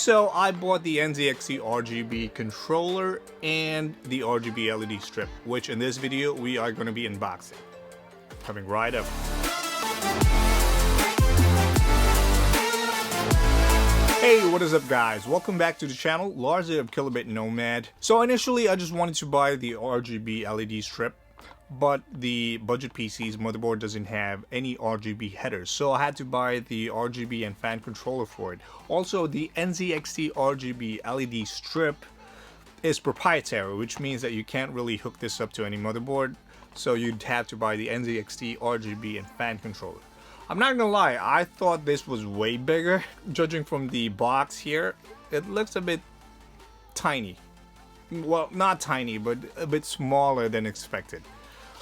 So I bought the Nzxt RGB controller and the RGB LED strip, which in this video we are going to be unboxing. Coming right up. Hey, what is up guys? Welcome back to the channel, largely of Kilobit Nomad. So initially I just wanted to buy the RGB LED strip, but the budget PC's motherboard doesn't have any RGB headers, so I had to buy the RGB and fan controller for it. Also, the Nzxt RGB LED strip is proprietary, which means that you can't really hook this up to any motherboard, so you'd have to buy the Nzxt RGB and fan controller. I'm not gonna lie, I thought this was way bigger. Judging from the box here, it looks a bit tiny. Well, not tiny, but a bit smaller than expected.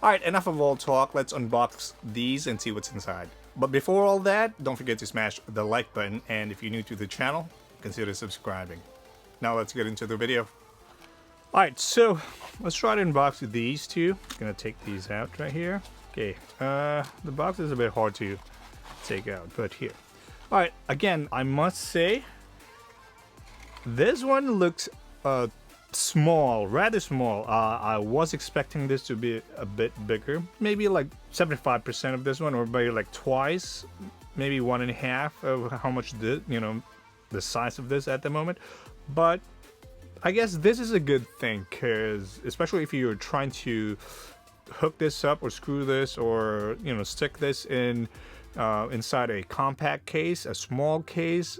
Alright, enough of all talk, let's unbox these and see what's inside. But before all that, don't forget to smash the like button, and if you're new to the channel, consider subscribing. Now let's get into the video. Alright, so let's try to unbox these two. Gonna take these out right here. Okay, the box is a bit hard to take out, but here. Alright, again, I must say, this one looks small, rather small. I was expecting this to be a bit bigger, maybe like 75% of this one, or maybe like twice, maybe 1.5 of how much the size of this at the moment. But I guess this is a good thing, because especially if you're trying to hook this up or screw this or stick this in inside a compact case, a small case,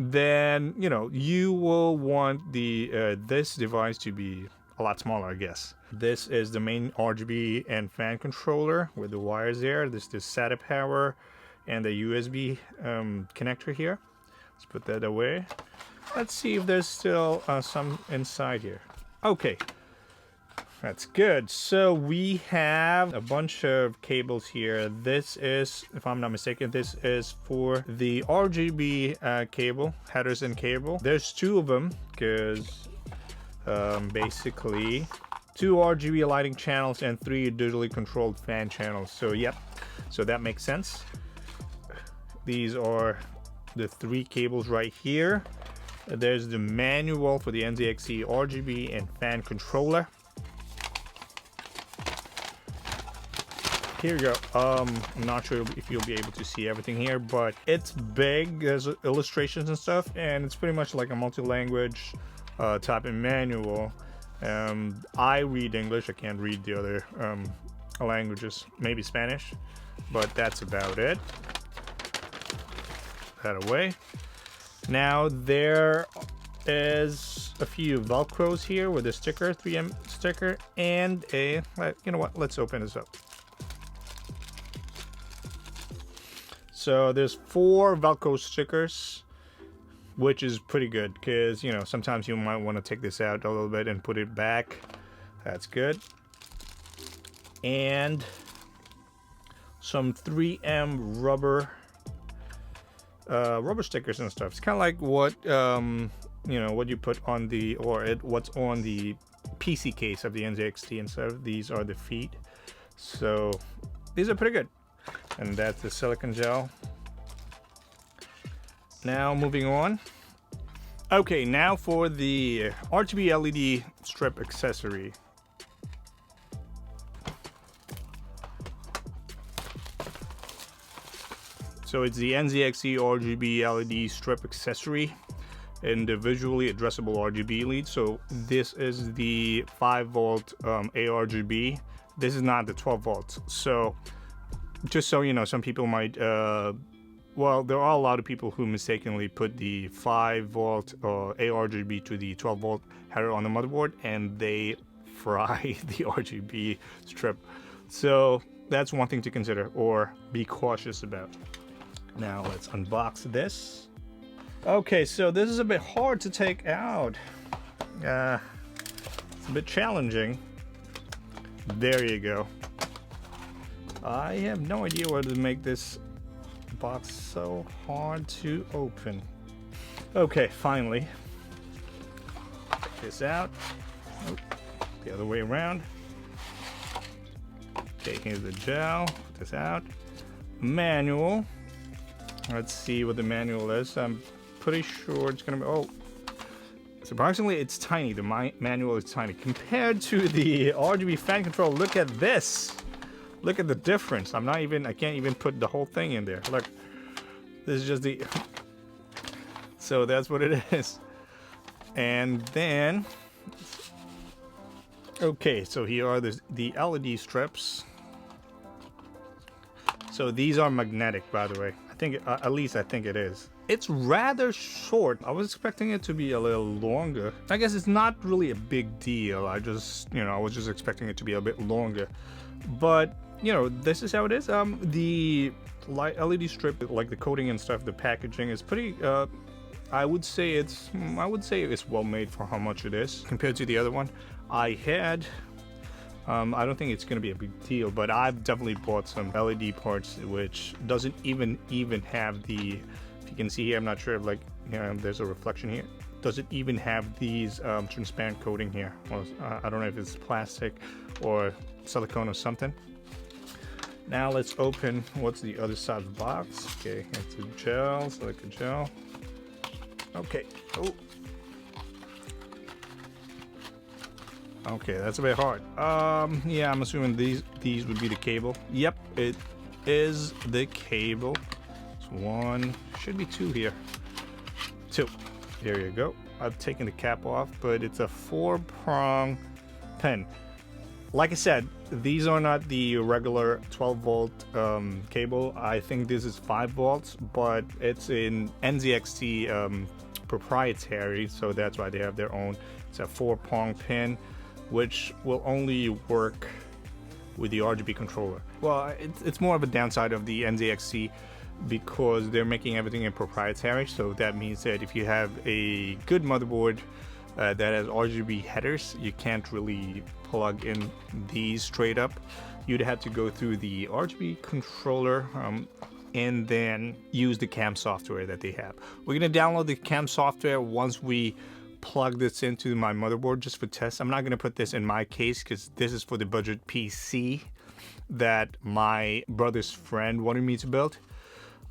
then you will want the this device to be a lot smaller, I guess. This is the main RGB and fan controller with the wires there. This is SATA power and the USB connector here. Let's put that away. Let's see if there's still some inside here. Okay, that's good. So we have a bunch of cables here. This is, if I'm not mistaken, this is for the RGB cable, headers and cable. There's two of them, because basically 2 RGB lighting channels and 3 digitally controlled fan channels. So yep, so that makes sense. These are the 3 cables right here. There's the manual for the Nzxt RGB and fan controller. Here you go. I'm not sure if you'll be able to see everything here, but it's big. There's illustrations and stuff, and it's pretty much like a multi-language type of manual. I read English. I can't read the other languages, maybe Spanish, but that's about it. That away. Now there is a few Velcros here with a sticker, 3M sticker, and a, you know what, let's open this up. So there's 4 Velcro stickers, which is pretty good, because sometimes you might want to take this out a little bit and put it back. That's good. And some 3M rubber stickers and stuff. It's kind of like what what you put on the, or what's on the PC case of the Nzxt and stuff. These are the feet, so these are pretty good. And that's the silicone gel. Now moving on. Okay, now for the RGB LED strip accessory. So it's the Nzxt RGB LED strip accessory and the visually addressable RGB lead. So this is the 5-volt ARGB. This is not the 12 volts. So just so you know, some people might, well, there are a lot of people who mistakenly put the 5-volt ARGB to the 12-volt header on the motherboard, and they fry the RGB strip. So that's one thing to consider or be cautious about. Now let's unbox this. Okay, so this is a bit hard to take out. It's a bit challenging. There you go. I have no idea where to make this box so hard to open. Okay, finally. Take this out. Oh, the other way around. Okay, here's the gel. Put this out. Manual. Let's see what the manual is. pretty sure it's gonna be, oh, surprisingly it's tiny. The manual is tiny compared to the RGB fan control. Look at this. Look at the difference. I can't even put the whole thing in there. Look, this is just the, so that's what it is. And then, okay, so here are the LED strips. So these are magnetic, by the way. I think, at least I think it is. It's rather short. I was expecting it to be a little longer. I guess it's not really a big deal. I was just expecting it to be a bit longer. But, you know, this is how it is. The LED strip, like the coating and stuff, the packaging is pretty, I would say it's well made for how much it is compared to the other one I had. I don't think it's going to be a big deal, but I've definitely bought some LED parts which doesn't even have the, if you can see here, I'm not sure if, like, you know, there's a reflection here, doesn't even have these transparent coating here. Well, I don't know if it's plastic or silicone or something. Now let's open what's the other side of the box. Okay, it's a gel, silicone gel. Okay. Oh. Okay, that's a bit hard. Yeah, I'm assuming these would be the cable. Yep, it is the cable. It's one, should be two here. Two. There you go. I've taken the cap off, but it's a 4-prong pin. Like I said, these are not the regular 12-volt cable. I think this is 5 volts, but it's in Nzxt proprietary, so that's why they have their own. It's a 4-prong pin, which will only work with the RGB controller. Well, it's more of a downside of the Nzxt because they're making everything in proprietary, so that means that if you have a good motherboard that has RGB headers, you can't really plug in these straight up. You'd have to go through the RGB controller and then use the CAM software that they have. We're gonna download the CAM software once we plug this into my motherboard just for tests. I'm not gonna put this in my case because this is for the budget PC that my brother's friend wanted me to build.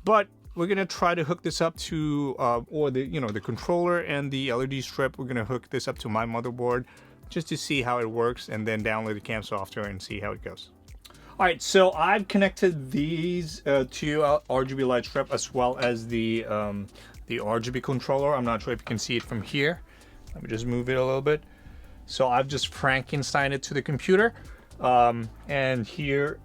But we're gonna try to hook this up to, or the controller and the LED strip. We're gonna hook this up to my motherboard just to see how it works, and then download the CAM software and see how it goes. All right, so I've connected these two RGB light strip as well as the RGB controller. I'm not sure if you can see it from here. Let me just move it a little bit. So I've just Frankensteined it to the computer, and here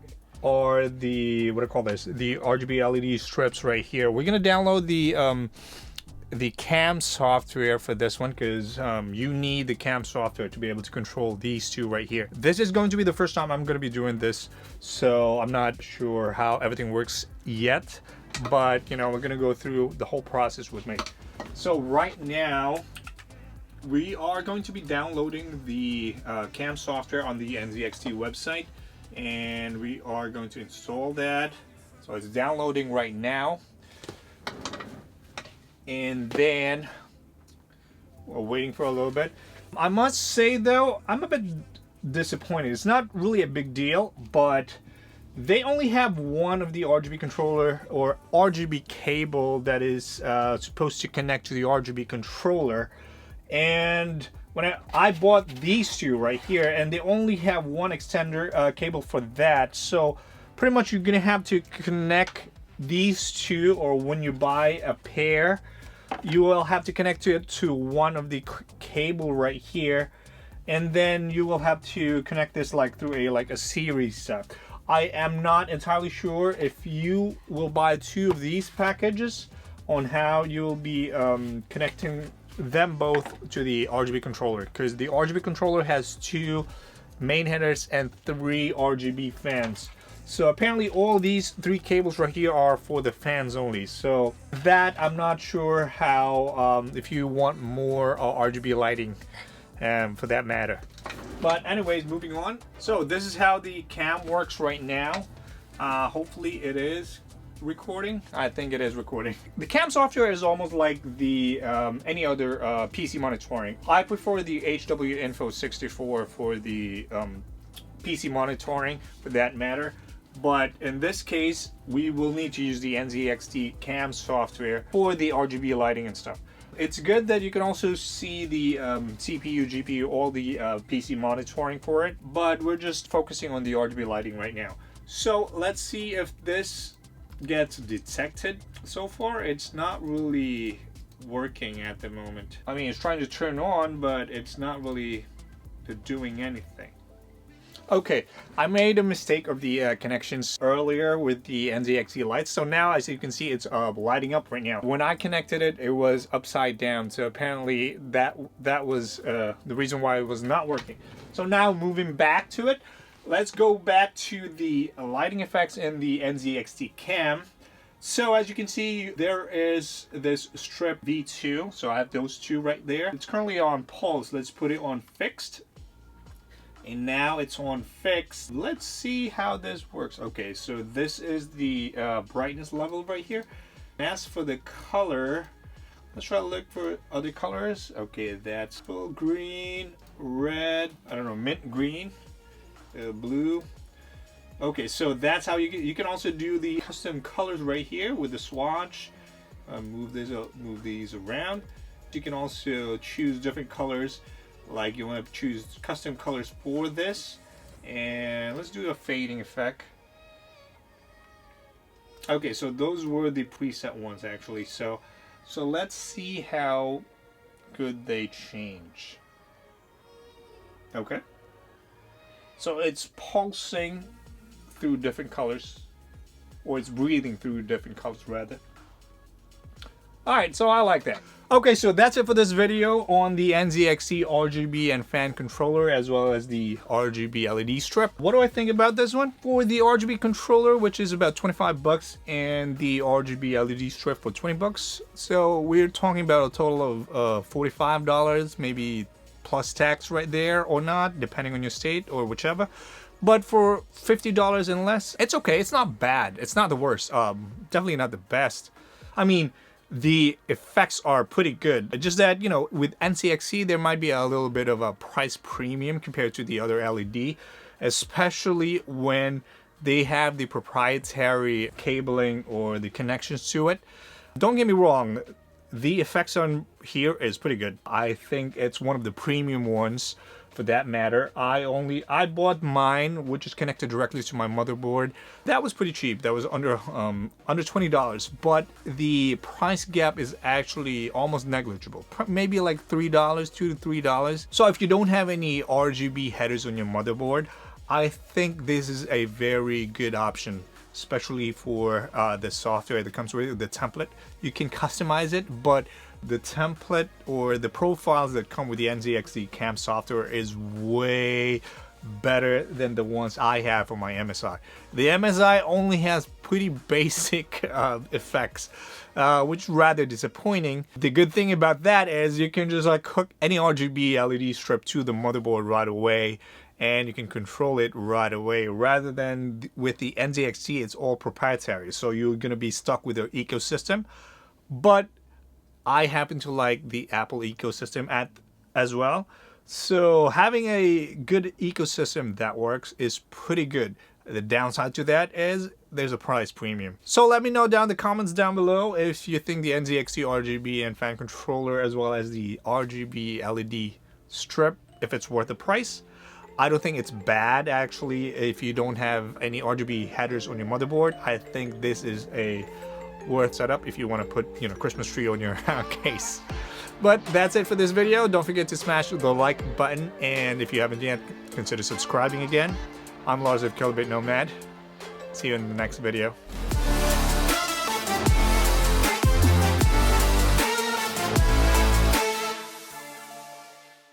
are the, what do I call this? The RGB LED strips right here. We're gonna download the CAM software for this one because you need the CAM software to be able to control these two right here. This is going to be the first time I'm going to be doing this, so I'm not sure how everything works yet, but you know, we're going to go through the whole process with me. So right now we are going to be downloading the CAM software on the Nzxt website, and we are going to install that. So it's downloading right now. And then we're waiting for a little bit. I must say though, I'm a bit disappointed. It's not really a big deal, but they only have one of the RGB controller or RGB cable that is supposed to connect to the RGB controller. And when I bought these two right here, and they only have one extender cable for that. So pretty much you're gonna have to connect these two, or when you buy a pair, you will have to connect it to one of the cable right here, and then you will have to connect this like through a series stuff. I am not entirely sure if you will buy two of these packages on how you'll be connecting them both to the RGB controller, because the RGB controller has 2 main headers and 3 RGB fans. So apparently all these 3 cables right here are for the fans only. So that I'm not sure how, if you want more RGB lighting for that matter. But anyways, moving on. So this is how the CAM works right now. Hopefully it is recording. I think it is recording. The CAM software is almost like the any other PC monitoring. I prefer the HW Info 64 for the PC monitoring for that matter. But in this case, we will need to use the Nzxt cam software for the RGB lighting and stuff. It's good that you can also see the CPU, GPU, all the PC monitoring for it, but we're just focusing on the RGB lighting right now. So let's see if this gets detected. So far, it's not really working at the moment. I mean, it's trying to turn on, but it's not really doing anything. Okay, I made a mistake of the connections earlier with the Nzxt lights. So now, as you can see, it's lighting up right now. When I connected it, it was upside down. So apparently that was the reason why it was not working. So now moving back to it, let's go back to the lighting effects in the Nzxt cam. So as you can see, there is this strip V2. So I have those two right there. It's currently on pulse. Let's put it on fixed. And now it's on fixed. Let's see how this works. Okay, so this is the brightness level right here. As for the color, let's try to look for other colors. Okay, that's full green, red, I don't know, mint green, blue. Okay, so that's how you can also do the custom colors right here with the swatch. Move these around. You can also choose different colors. Like you want to choose custom colors for this, and let's do a fading effect. Okay, so those were the preset ones actually. So let's see how good they change. Okay, so it's pulsing through different colors, or it's breathing through different colors rather. Alright, so I like that. Okay, so that's it for this video on the Nzxt RGB and fan controller, as well as the RGB LED strip. What do I think about this one? For the RGB controller, which is about 25 bucks, and the RGB LED strip for 20 bucks. So we're talking about a total of $45, maybe plus tax right there, or not, depending on your state or whichever. But for $50 and less, it's okay. It's not bad. It's not the worst. Definitely not the best. I mean, the effects are pretty good. Just that, you know, with Nzxt, there might be a little bit of a price premium compared to the other LED, especially when they have the proprietary cabling or the connections to it. Don't get me wrong, the effects on here is pretty good. I think it's one of the premium ones. For that matter, I bought mine, which is connected directly to my motherboard. That was pretty cheap. That was under $20, but the price gap is actually almost negligible. Maybe like $3, $2 to $3. So if you don't have any RGB headers on your motherboard, I think this is a very good option, especially for the software that comes with the template. You can customize it, but the template or the profiles that come with the Nzxt cam software is way better than the ones I have for my MSI. The MSI only has pretty basic effects, which is rather disappointing. The good thing about that is you can just like hook any RGB LED strip to the motherboard right away, and you can control it right away, rather than with the Nzxt, it's all proprietary. So you're gonna be stuck with their ecosystem. But I happen to like the Apple ecosystem as well. So having a good ecosystem that works is pretty good. The downside to that is there's a price premium. So let me know down in the comments down below if you think the Nzxt RGB and fan controller, as well as the RGB LED strip, if it's worth the price. I don't think it's bad actually if you don't have any RGB headers on your motherboard. I think this is a worth setup if you want to put, you know, Christmas tree on your case. But that's it for this video. Don't forget to smash the like button, and if you haven't yet, consider subscribing again. I'm Lars of Kilobit Nomad. See you in the next video.